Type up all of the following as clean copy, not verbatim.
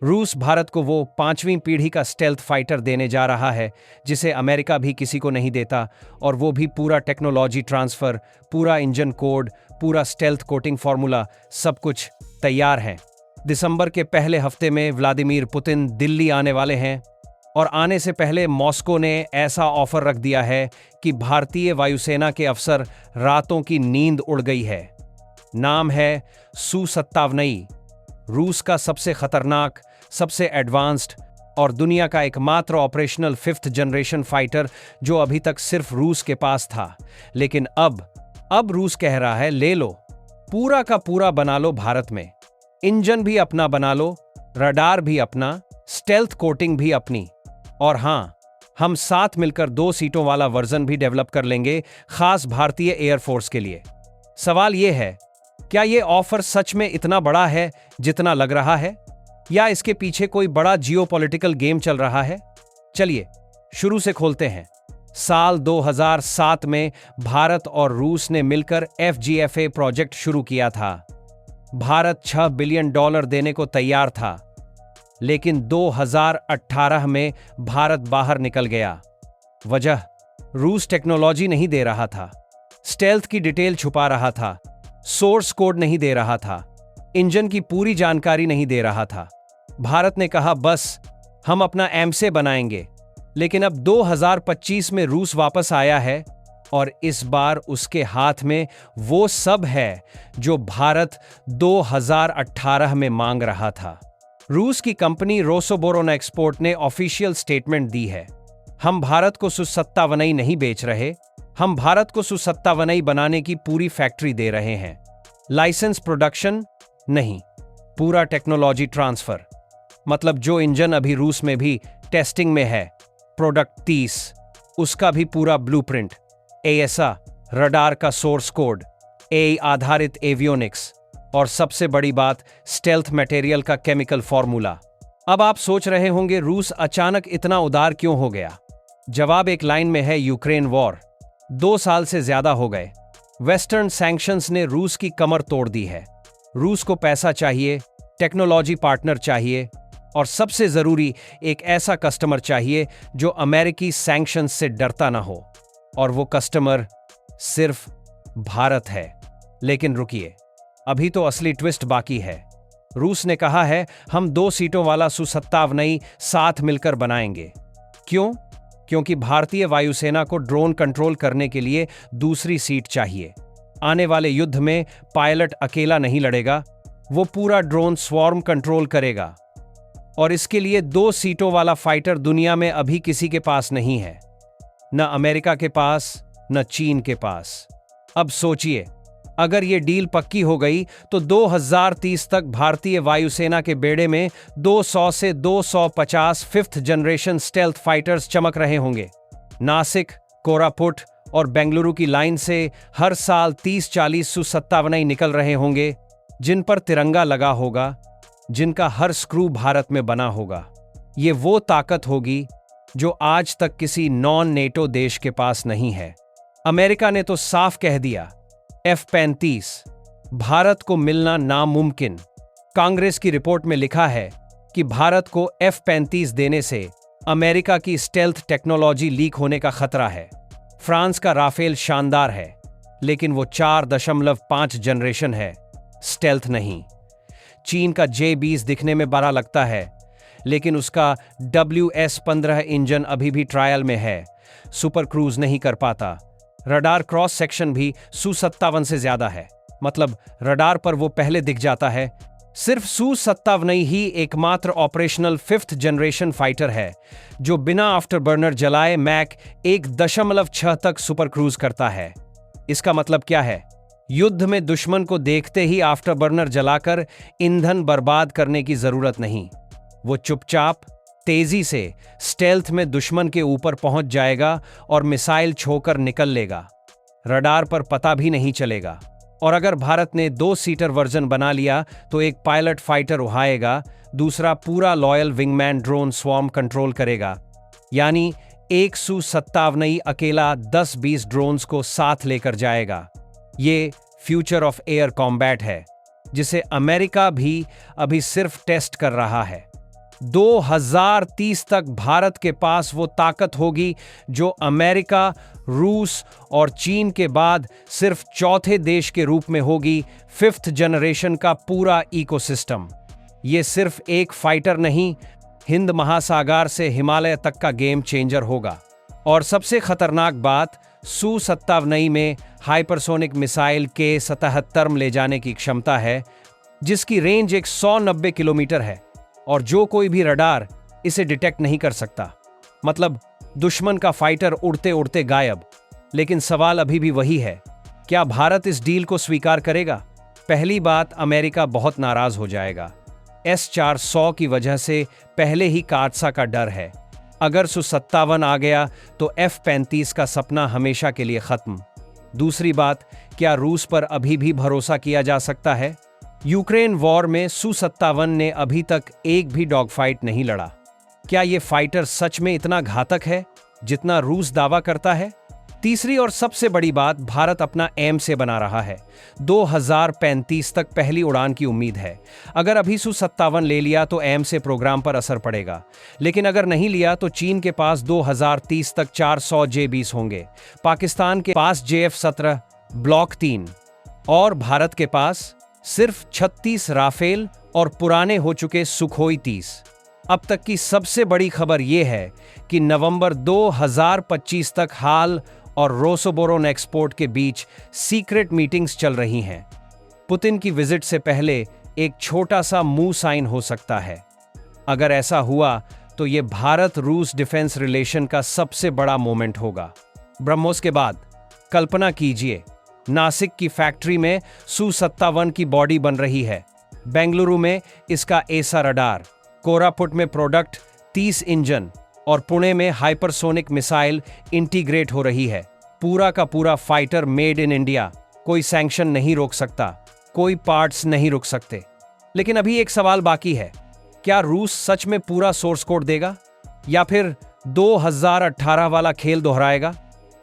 रूस भारत को वो 5वीं पीढ़ी का स्टेल्थ फाइटर देने जा रहा है जिसे अमेरिका भी किसी को नहीं देता, और वो भी पूरा टेक्नोलॉजी ट्रांसफर, पूरा इंजन कोड, पूरा स्टेल्थ कोटिंग फॉर्मूला, सब कुछ तैयार है। दिसंबर के पहले हफ्ते में व्लादिमीर पुतिन दिल्ली आने वाले हैं, और आने से पहले मॉस्को ने ऐसा ऑफर रख दिया है कि भारतीय वायुसेना के अफसर रातों की नींद उड़ गई है। नाम है सू-27। रूस का सबसे खतरनाक, सबसे एडवांस्ड और दुनिया का एकमात्र ऑपरेशनल 5th जनरेशन फाइटर जो अभी तक सिर्फ रूस के पास था। लेकिन अब रूस कह रहा है, ले लो, पूरा का पूरा बना लो भारत में। इंजन भी अपना बना लो, रडार भी अपना, स्टेल्थ कोटिंग भी अपनी, और हां, हम साथ मिलकर 2 सीटों वाला वर्जन भी डेवलप कर लेंगे, खास भारतीय एयरफोर्स के लिए। सवाल यह है, क्या यह ऑफर सच में इतना बड़ा है जितना लग रहा है, या इसके पीछे कोई बड़ा जियोपॉलिटिकल गेम चल रहा है? चलिए शुरू से खोलते हैं। साल 2007 में भारत और रूस ने मिलकर FGFA प्रोजेक्ट शुरू किया था। भारत $6 बिलियन देने को तैयार था, लेकिन 2018 में भारत बाहर निकल गया। वजह, रूस टेक्नोलॉजी नहीं दे रहा था, स्टेल्थ की डिटेल छुपा रहा था, सोर्स कोड नहीं दे रहा था, इंजन की पूरी जानकारी नहीं दे रहा था। भारत ने कहा, बस हम अपना एमसे बनाएंगे। लेकिन अब 2025 में रूस वापस आया है, और इस बार उसके हाथ में वो सब है जो भारत 2018 में मांग रहा था। रूस की कंपनी रोसोबोरोनेक्सपोर्ट ने ऑफिशियल स्टेटमेंट दी है, हम भारत को सू-27 नहीं बेच रहे, हम भारत को सू-27 बनाने की पूरी फैक्ट्री दे रहे हैं। लाइसेंस प्रोडक्शन नहीं, पूरा टेक्नोलॉजी ट्रांसफर। मतलब जो इंजन अभी रूस में भी टेस्टिंग में है, प्रोडक्ट 30, उसका भी पूरा ब्लूप्रिंट, AESA, रडार का सोर्स कोड, AI आधारित एवियोनिक्स, और सबसे बड़ी बात, स्टेल्थ मटेरियल का केमिकल फॉर्मूला। अब आप सोच रहे होंगे, रूस अचानक इतना उदार क्यों हो गया? जवाब एक लाइन में है, यूक्रेन वॉर। 2 साल से ज्यादा हो गए। वेस्टर्न सैंक्शंस ने रूस की कमर तोड़ दी है। रूस को पैसा चाहिए, टेक्नोलॉजी पार्टनर चाहिए, और सबसे जरूरी, एक ऐसा कस्टमर चाहिए जो अमेरिकी सैंक्शंस से डरता ना हो, और वो कस्टमर सिर्फ भारत है। लेकिन रुकिए, अभी तो असली ट्विस्ट बाकी है। रूस ने कहा है, हम 2 सीटों वाला सू-27 साथ मिलकर बनाएंगे। क्यों? क्योंकि भारतीय वायुसेना को ड्रोन कंट्रोल करने के लिए दूसरी सीट चाहिए। आने वाले युद्ध में पायलट अकेला नहीं लड़ेगा, वो पूरा ड्रोन स्वॉर्म कंट्रोल करेगा, और इसके लिए 2 सीटों वाला फाइटर दुनिया में अभी किसी के पास नहीं है, न अमेरिका के पास, न चीन के पास। अब सोचिए, अगर ये डील पक्की हो गई तो 2030 तक भारतीय वायुसेना के बेड़े में 200 से 250 5th जनरेशन स्टेल्थ फाइटर्स चमक रहे होंगे। नासिक, कोरापुट और बेंगलुरु की लाइन से हर साल 30-40 सू-27 निकल रहे होंगे, जिन पर तिरंगा लगा होगा, जिनका हर स्क्रू भारत में बना होगा। ये वो ताकत होगी जो आज तक किसी नॉन नेटो देश के पास नहीं है। अमेरिका ने तो साफ कह दिया, F-35 भारत को मिलना नामुमकिन। कांग्रेस की रिपोर्ट में लिखा है कि भारत को F-35 देने से अमेरिका की स्टेल्थ टेक्नोलॉजी लीक होने का खतरा है। फ्रांस का राफेल शानदार है, लेकिन वो 4.5 जनरेशन है, स्टेल्थ नहीं। चीन का J-20 दिखने में बड़ा लगता है, लेकिन उसका WS-15 इंजन अभी भी ट्रायल में है, सुपर क्रूज नहीं कर पाता। रडार क्रॉस सेक्शन भी सू-27 से ज्यादा है, मतलब रडार पर वो पहले दिख जाता है। सिर्फ सू-27 ही एकमात्र ऑपरेशनल 5th जनरेशन फाइटर है जो बिना आफ्टरबर्नर जलाए मैक 1.6 तक सुपर क्रूज करता है। इसका मतलब क्या है? युद्ध में दुश्मन को देखते ही आफ्टरबर्नर जलाकर ईंधन बर्बाद करने की जरूरत नहीं। वो चुपचाप तेजी से स्टेल्थ में दुश्मन के ऊपर पहुंच जाएगा और मिसाइल छोकर निकल लेगा। रडार पर पता भी नहीं चलेगा। और अगर भारत ने 2 सीटर वर्जन बना लिया तो एक पायलट फाइटर उड़ाएगा, दूसरा पूरा loyal wingman drone swarm control करेगा। यानी एक सू-27 अकेला 10-20 ड्रोन्स को साथ लेकर जाएगा। ये फ्यूचर ऑफ एयर कॉम्बैट है, जिसे अमेरिका भी अभी सिर्फ टेस्ट कर रहा है। 2030 तक भारत के पास वो ताकत होगी जो अमेरिका, रूस और चीन के बाद सिर्फ चौथे देश के रूप में होगी। 5th जनरेशन का पूरा इकोसिस्टम। ये सिर्फ एक फाइटर नहीं, हिंद महासागर से हिमालय तक का गेम चेंजर होगा। और सबसे खतरनाक बात, Su-27 में हाइपरसोनिक मिसाइल के 77 ले जाने की क्षमता है, जिसकी रेंज 190 किलोमीटर है और जो कोई भी रडार इसे डिटेक्ट नहीं कर सकता। मतलब दुश्मन का फाइटर उड़ते उड़ते गायब। लेकिन सवाल अभी भी वही है, क्या भारत इस डील को स्वीकार करेगा? पहली बात, अमेरिका बहुत नाराज हो जाएगा। S-400 की वजह से पहले ही काटसा का डर है। अगर Su-27 आ गया तो F-35 का सपना हमेशा के लिए खत्म। दूसरी बात, क्या रूस पर अभी भी भरोसा किया जा सकता है? यूक्रेन वॉर में Su-27 ने अभी तक एक भी डॉग फाइट नहीं लड़ा। क्या ये फाइटर सच में इतना घातक है जितना रूस दावा करता है? तीसरी और सबसे बड़ी बात, भारत अपना एम से बना रहा है। 2035 तक पहली उड़ान की उम्मीद है। अगर अभी Su-27 ले लिया तो एम से प्रोग्राम पर असर पड़ेगा, लेकिन अगर नहीं लिया तो चीन के पास 2030 तक 400 J-20 होंगे, पाकिस्तान के पास JF-17 ब्लॉक 3 और भारत के पास सिर्फ 36 राफेल और पुराने हो चुके सुखोई 30। अब तक की सबसे बड़ी खबर यह है कि नवंबर 2025 तक हाल और रोसोबोरोन एक्सपोर्ट के बीच सीक्रेट मीटिंग्स चल रही हैं। पुतिन की विजिट से पहले एक छोटा सा मूव साइन हो सकता है। अगर ऐसा हुआ तो यह भारत रूस डिफेंस रिलेशन का सबसे बड़ा मोमेंट होगा। ब्रह्मोस के बाद कल्पना कीजिए, नासिक की फैक्ट्री में Su-27 की बॉडी बन रही है, बेंगलुरु में इसका एसा रडार, कोरापुट में प्रोडक्ट 30 इंजन और पुणे में हाइपरसोनिक मिसाइल इंटीग्रेट हो रही है। पूरा का पूरा फाइटर मेड इन इंडिया। कोई सैंक्शन नहीं रोक सकता, कोई पार्ट्स नहीं रुक सकते। लेकिन अभी एक सवाल बाकी है, क्या रूस सच में पूरा सोर्स कोड देगा या फिर 2018 वाला खेल दोहराएगा?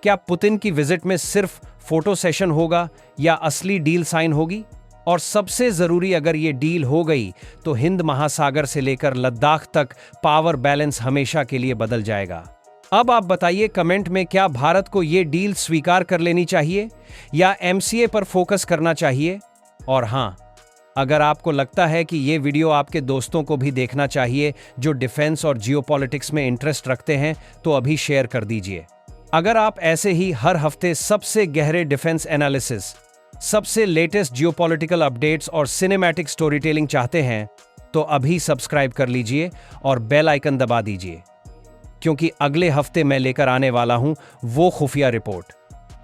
क्या पुतिन की विजिट में सिर्फ फोटो सेशन होगा या असली डील साइन होगी? और सबसे जरूरी, अगर ये डील हो गई तो हिंद महासागर से लेकर लद्दाख तक पावर बैलेंस हमेशा के लिए बदल जाएगा। अब आप बताइए कमेंट में, क्या भारत को ये डील स्वीकार कर लेनी चाहिए या MCA पर फोकस करना चाहिए? और हाँ, अगर आपको लगता है कि ये वीडियो आपके दोस्तों को भी देखना चाहिए जो डिफेंस और जियोपॉलिटिक्स में इंटरेस्ट रखते हैं, तो अभी शेयर कर दीजिए। अगर आप ऐसे ही हर हफ्ते सबसे गहरे डिफेंस एनालिसिस, सबसे लेटेस्ट जियोपॉलिटिकल अपडेट्स और सिनेमैटिक स्टोरी टेलिंग चाहते हैं तो अभी सब्सक्राइब कर लीजिए और बेल आइकन दबा दीजिए, क्योंकि अगले हफ्ते मैं लेकर आने वाला हूं वो खुफिया रिपोर्ट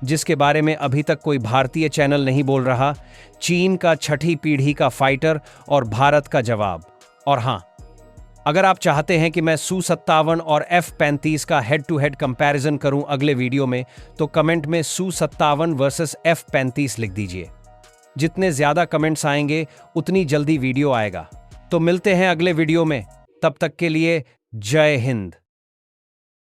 जिसके बारे में अभी तक कोई भारतीय चैनल नहीं बोल रहा। चीन का 6ठी पीढ़ी का फाइटर और भारत का जवाब। और हां, अगर आप चाहते हैं कि मैं Su-27 और F-35 का हेड टू हेड कंपैरिजन करूं अगले वीडियो में, तो कमेंट में Su-27 वर्सेस F-35 लिख दीजिए। जितने ज्यादा कमेंट्स आएंगे उतनी जल्दी वीडियो आएगा। तो मिलते हैं अगले वीडियो में, तब तक के लिए जय हिंद।